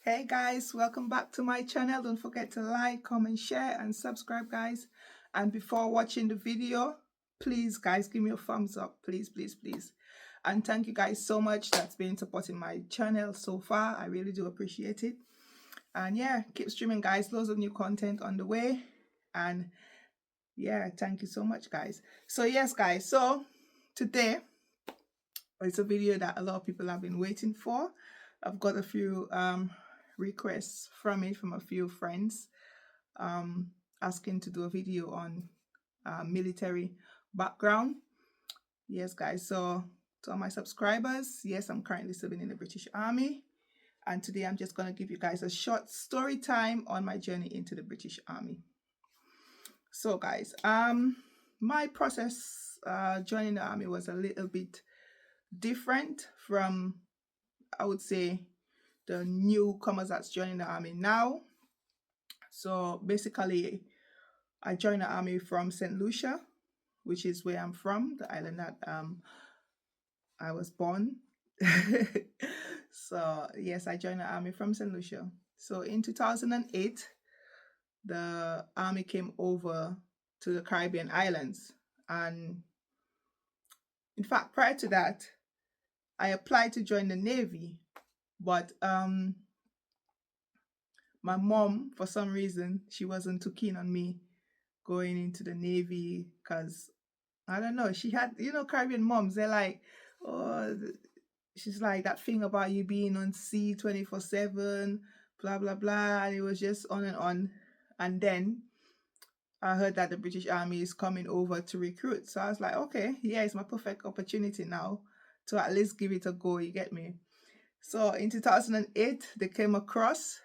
Hey guys, welcome back to my channel. Don't forget to like, comment, share and subscribe guys. And before watching the video, please guys give me a thumbs up, please. And thank you guys so much that's been supporting my channel so far. I really do appreciate it. And yeah, keep streaming guys, loads of new content on the way. And yeah, thank you so much guys. So yes guys, so today it's a video that a lot of people have been waiting for. I've got a few requests from a few friends asking to do a video on military background. Yes guys, so to all my subscribers, yes, I'm currently serving in the British Army, and today I'm just going to give you guys a short story time on my journey into the British Army. So guys, my process joining the army was a little bit different from, I would say, the newcomers that's joining the army now. So basically, I joined the army from St. Lucia, which is where I'm from, the island that I was born. So yes, I joined the army from St. Lucia. So in 2008, the army came over to the Caribbean islands, and in fact, prior to that, I applied to join the Navy, but my mom, for some reason, she wasn't too keen on me going into the Navy because, I don't know, she had, Caribbean moms, they're like, oh, she's like, that thing about you being on sea 24/7, blah, blah, blah. And it was just on and on. And then I heard that the British Army is coming over to recruit. So I was like, okay, yeah, it's my perfect opportunity now to at least give it a go, you get me? So in 2008, they came across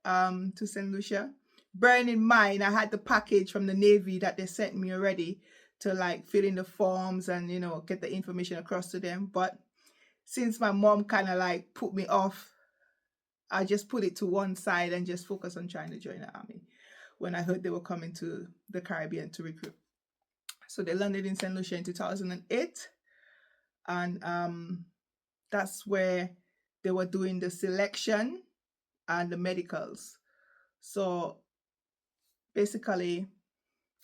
to St. Lucia. Bearing in mind, I had the package from the Navy that they sent me already to like fill in the forms and, get the information across to them. But since my mom kind of like put me off, I just put it to one side and just focus on trying to join the army when I heard they were coming to the Caribbean to recruit. So they landed in St. Lucia in 2008. And that's where they were doing the selection and the medicals. So basically,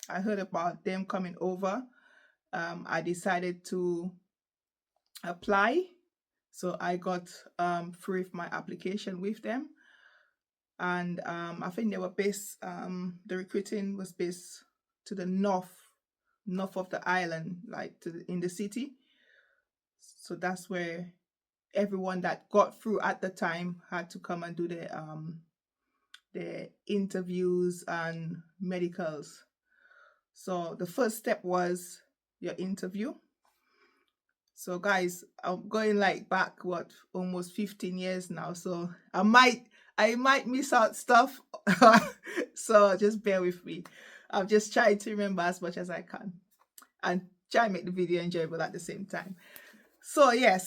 I heard about them coming over. I decided to apply. So I got through with my application with them. And I think they were based, the recruiting was based to the north of the island, like in the city. So that's where everyone that got through at the time had to come and do the interviews and medicals. So the first step was your interview. So guys, I'm going like back almost 15 years now. So I might miss out stuff. So just bear with me. I'm just trying to remember as much as I can and try and make the video enjoyable at the same time. So yeah,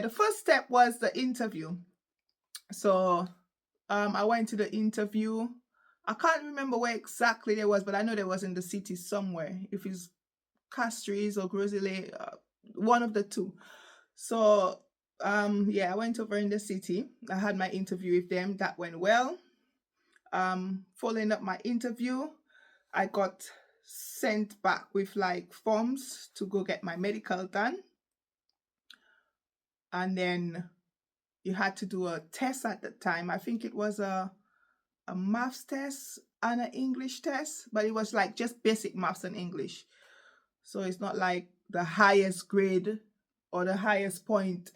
the first step was the interview. So I went to the interview. I can't remember where exactly it was, but I know there was in the city somewhere. If it's Castries or Grosile, one of the two. So I went over in the city. I had my interview with them. That went well. Following up my interview, I got sent back with like forms to go get my medical done. And then you had to do a test at the time. I think it was a maths test and an English test, but it was like just basic maths and English. So it's not like the highest grade or the highest point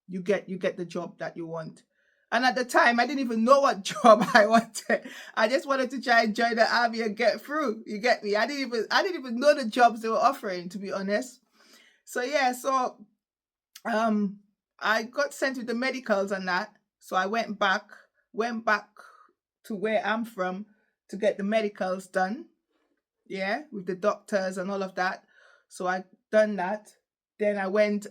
you get the job that you want. And at the time, I didn't even know what job I wanted. I just wanted to try and join the army and get through. You get me? I didn't even know the jobs they were offering, to be honest. So yeah, I got sent with the medicals and that. So I went back to where I'm from to get the medicals done. Yeah, with the doctors and all of that. So I done that. Then I went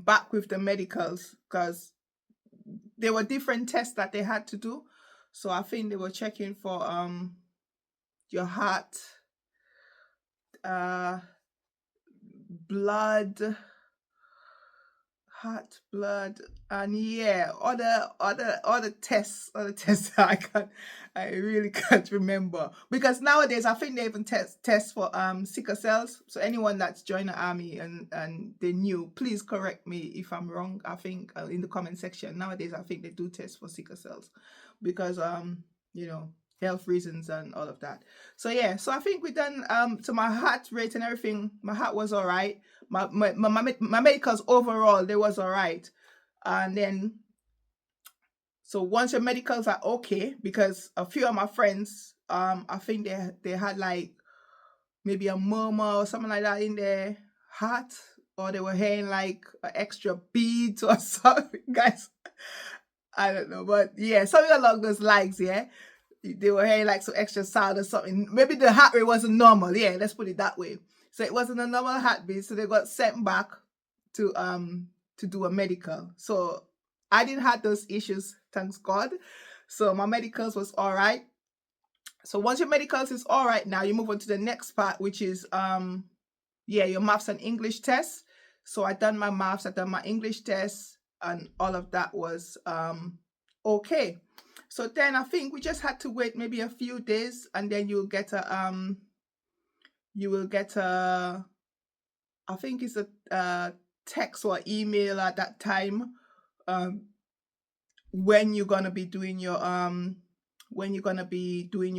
back with the medicals because there were different tests that they had to do. So I think they were checking for your heart, blood, heart, blood, and yeah, other tests. I really can't remember, because nowadays I think they even test for sickle cells. So anyone that's joined the army and they new, please correct me if I'm wrong. I think in the comment section nowadays I think they do test for sickle cells, because you know, health reasons and all of that. So yeah, so I think we done so my heart rate and everything. My heart was all right. My medicals overall, they was all right. And then, so once your medicals are okay, because a few of my friends, I think they had like maybe a murmur or something like that in their heart, or they were hearing like an extra beat or something, guys. I don't know, but yeah, something along those lines. Yeah, they were hearing like some extra sound or something. Maybe the heart rate wasn't normal. Yeah, let's put it that way. So it wasn't a normal heartbeat. So they got sent back to do a medical. So I didn't have those issues, thanks God. So my medicals was all right. So once your medicals is all right, now you move on to the next part, which is yeah, your maths and English test. So I done my maths, I done my English test, and all of that was okay. So then I think we just had to wait maybe a few days, and then you will get a I think it's a text or email at that time, when you're gonna be doing your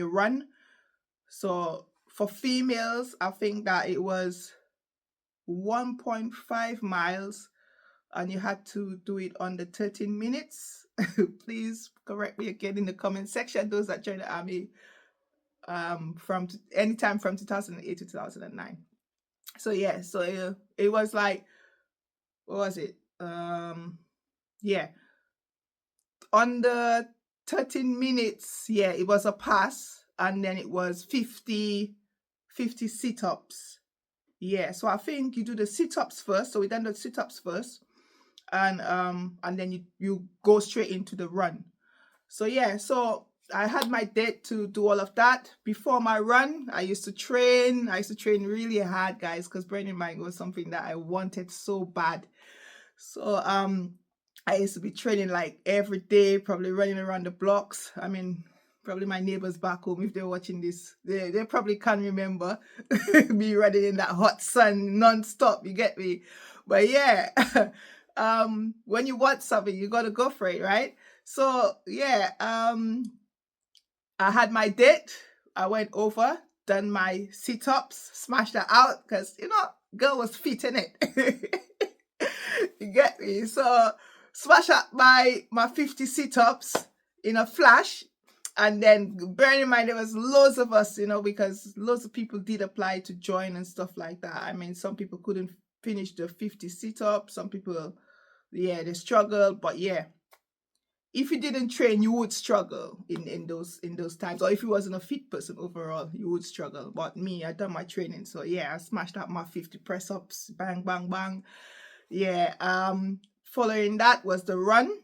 run. So for females, I think that it was 1.5 miles, and you had to do it under 13 minutes. Please correct me again in the comment section, those that joined the army from anytime from 2008 to 2009. So yeah, so it was like, what was it? Yeah, under 13 minutes, yeah, it was a pass, and then it was 50 sit-ups. Yeah, so I think you do the sit-ups first. So we done the sit-ups first, and then you go straight into the run. So yeah, so I had my date to do all of that. Before my run, I used to train really hard, guys, because brain in mind was something that I wanted so bad. So I used to be training like every day, probably running around the blocks. I mean, probably my neighbors back home, if they're watching this, they probably can't remember me running in that hot sun non-stop, you get me? But yeah, when you want something, you gotta go for it, right? So yeah, I had my date. I went over, done my sit-ups, smashed that out, because girl was fit in it. You get me? So smash up my 50 sit-ups in a flash. And then bearing in mind there was loads of us, because loads of people did apply to join and stuff like that. I mean, some people couldn't finish the 50 sit-ups, some people, yeah, they struggled. But yeah, if you didn't train, you would struggle in those times. Or if you wasn't a fit person overall, you would struggle. But me, I done my training, so yeah, I smashed out my 50 press-ups, bang, bang, bang. Yeah. Following that was the run.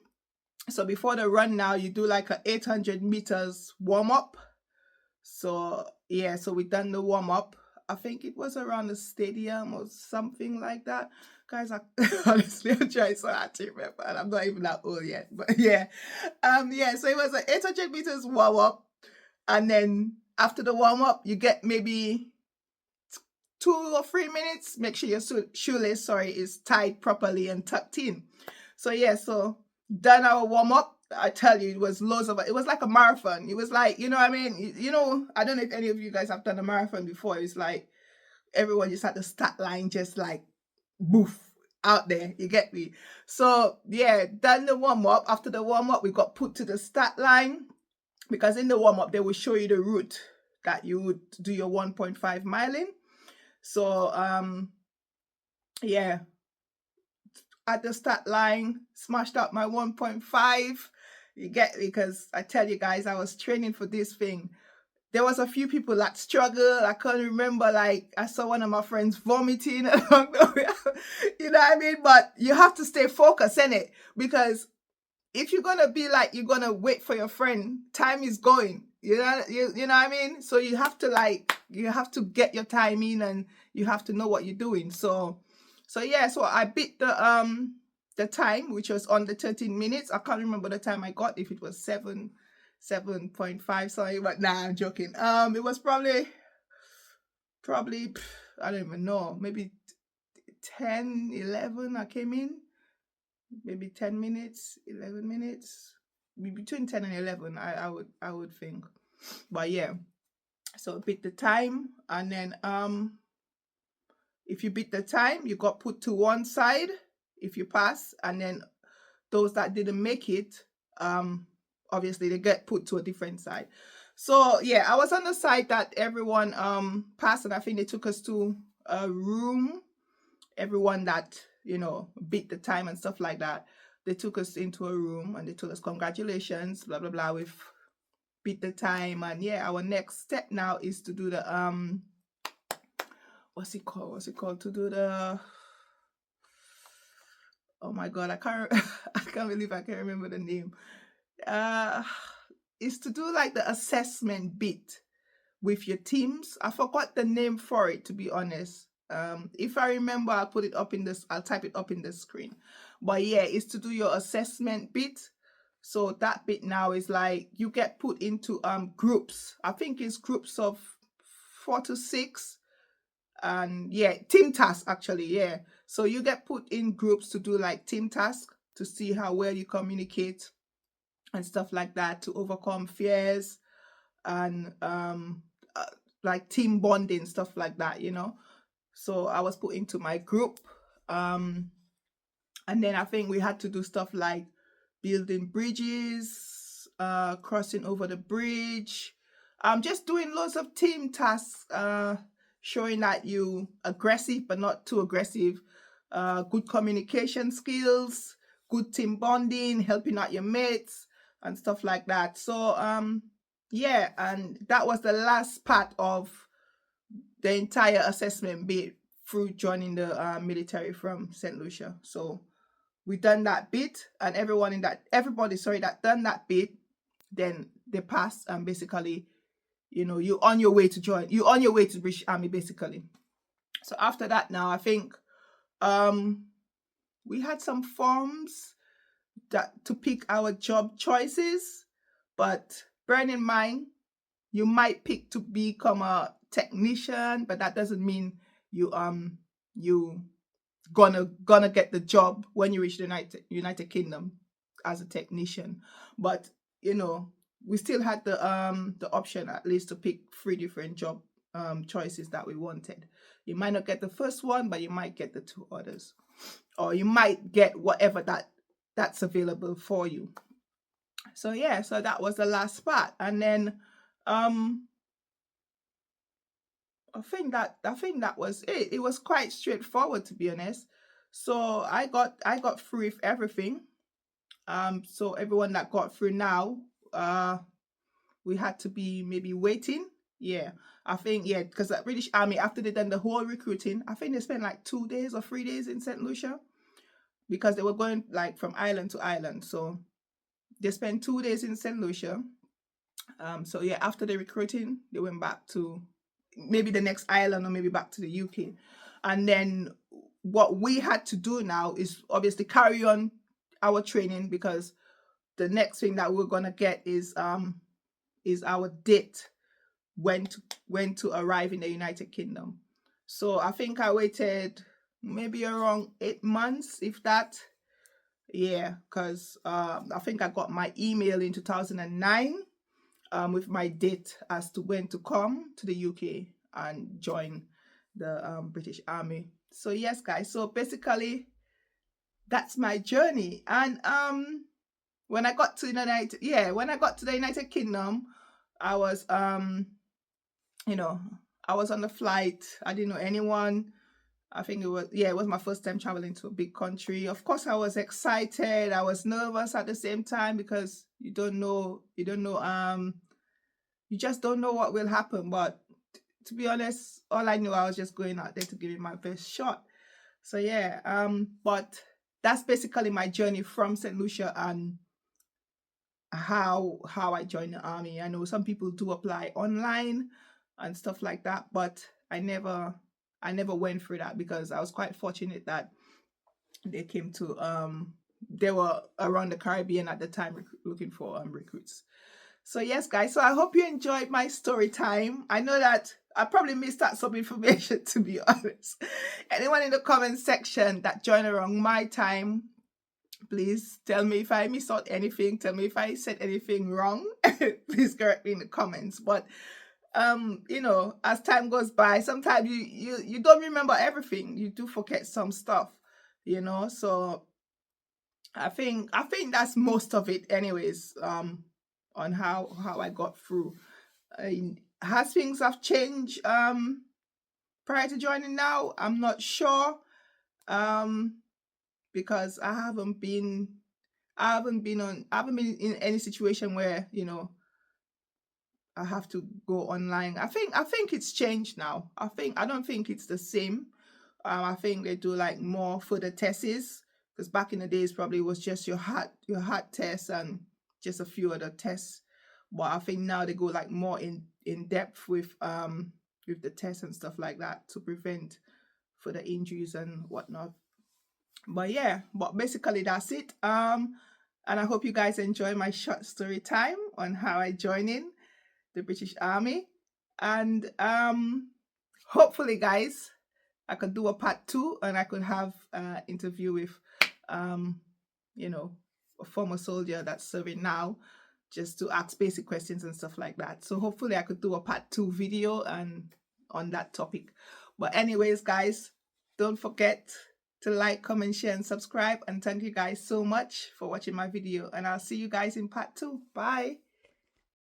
So before the run, now you do like a 800 meters warm up. So yeah, so we done the warm up. I think it was around the stadium or something like that. Guys, honestly, I'm trying so hard to remember, and I'm not even that old yet. But yeah, yeah. So it was an 800 meters warm up, and then after the warm up, you get maybe 2 or 3 minutes. Make sure your shoelace, is tied properly and tucked in. So yeah, so done our warm up. I tell you, it was loads of it. It was like a marathon. It was like, I don't know if any of you guys have done a marathon before. It's like everyone just at the start line, just like boof out there. You get me? So yeah, done the warm up. After the warm up, we got put to the start line, because in the warm up they will show you the route that you would do your 1.5 mile in. So yeah, at the start line, smashed up my 1.5. You get me? Because I tell you guys, I was training for this thing. There was a few people that struggled. I can't remember, like I saw one of my friends vomiting along the way. You know what I mean? But you have to stay focused in it, because if you're gonna be like you're gonna wait for your friend, time is going. You know what I mean? So you have to get your time in, and you have to know what you're doing. So yeah, so I beat the the time, which was on the 13 minutes. I can't remember the time I got, if it was 7.5, sorry, but nah, I'm joking. It was probably I don't even know, maybe 10, 11 I came in, maybe 10 minutes, 11 minutes, between 10 and 11, I would think. But yeah, so beat the time, and then if you beat the time, you got put to one side if you pass, and then those that didn't make it, obviously they get put to a different side. So yeah, I was on the side that everyone passed, and I think they took us to a room. Everyone that, you know, beat the time and stuff like that, they took us into a room and they told us congratulations, blah blah blah, we've beat the time. And yeah, our next step now is to do the what's it called, to do the, oh my god, I can't I can't believe I can't remember the name. Is to do like the assessment bit with your teams. I forgot the name for it, to be honest. If I remember, I'll put it up in this, I'll type it up in the screen. But yeah, it's to do your assessment bit. So that bit now is like you get put into groups. I think it's groups of 4 to 6. And yeah, team tasks actually, yeah. So you get put in groups to do like team tasks to see how well you communicate and stuff like that, to overcome fears and like team bonding, stuff like that, you know. So I was put into my group, and then I think we had to do stuff like building bridges, crossing over the bridge, just doing loads of team tasks, showing that you aggressive but not too aggressive, good communication skills, good team bonding, helping out your mates and stuff like that. So yeah, and that was the last part of the entire assessment bit through joining the military from St. Lucia. So we done that bit, and everybody that done that bit, then they passed, and basically, you know, you're on your way to the British Army, basically. So after that, now I think we had some forms that to pick our job choices, but bear in mind, you might pick to become a technician, but that doesn't mean you gonna get the job when you reach the United Kingdom as a technician. But you know, we still had the option at least to pick 3 different job choices that we wanted. You might not get the first one, but you might get the 2 others, or you might get whatever that's available for you. So yeah, so that was the last part. And then I think that was it. It was quite straightforward, to be honest. So I got through with everything. So everyone that got through now, we had to be maybe waiting. Yeah, I think, yeah, because the British Army, after they done the whole recruiting, I think they spent like 2 days or 3 days in St. Lucia, because they were going like from island to island. So they spent 2 days in St. Lucia. So yeah, after the recruiting, they went back to maybe the next island, or maybe back to the UK. And then what we had to do now is obviously carry on our training, because the next thing that we're gonna get is our date when to arrive in the United Kingdom. So I think I waited maybe around 8 months, if that. Yeah, because I think I got my email in 2009 with my date as to when to come to the UK and join the British Army. So yes, guys. So basically, that's my journey. And when I got to the United Kingdom, I was you know, I was on the flight. I didn't know anyone. I think it was my first time traveling to a big country. Of course, I was excited. I was nervous at the same time, because you just don't know what will happen. But to be honest, all I knew, I was just going out there to give it my best shot. So yeah, but that's basically my journey from St. Lucia and how I joined the army. I know some people do apply online and stuff like that, but I never went through that, because I was quite fortunate that They came to they were around the Caribbean at the time looking for recruits. So yes, guys. So I hope you enjoyed my story time. I know that I probably missed out some information, to be honest. Anyone in the comment section that joined around my time, please tell me if I missed out anything. Tell me if I said anything wrong. Please correct me in the comments. But you know, as time goes by, sometimes you don't remember everything. You do forget some stuff, you know. So I think that's most of it, anyways. On how I got through. Has things have changed prior to joining now? I'm not sure. Um, because I haven't been in any situation where, you know, I have to go online. I think it's changed now. I don't think it's the same. I think they do like more for the tests, because back in the days probably it was just your heart test and just a few other tests. But I think now they go like more in depth with the tests and stuff like that to prevent for the injuries and whatnot. But yeah, but basically that's it. And I hope you guys enjoy my short story time on how I joined in the British Army. And hopefully, guys, I could do a part two and I could have interview with, um, you know, a former soldier that's serving now, just to ask basic questions and stuff like that. So hopefully I could do a part two video and on that topic. But anyways, guys, don't forget to like, comment, share, and subscribe. And thank you guys so much for watching my video. And I'll see you guys in part two. Bye.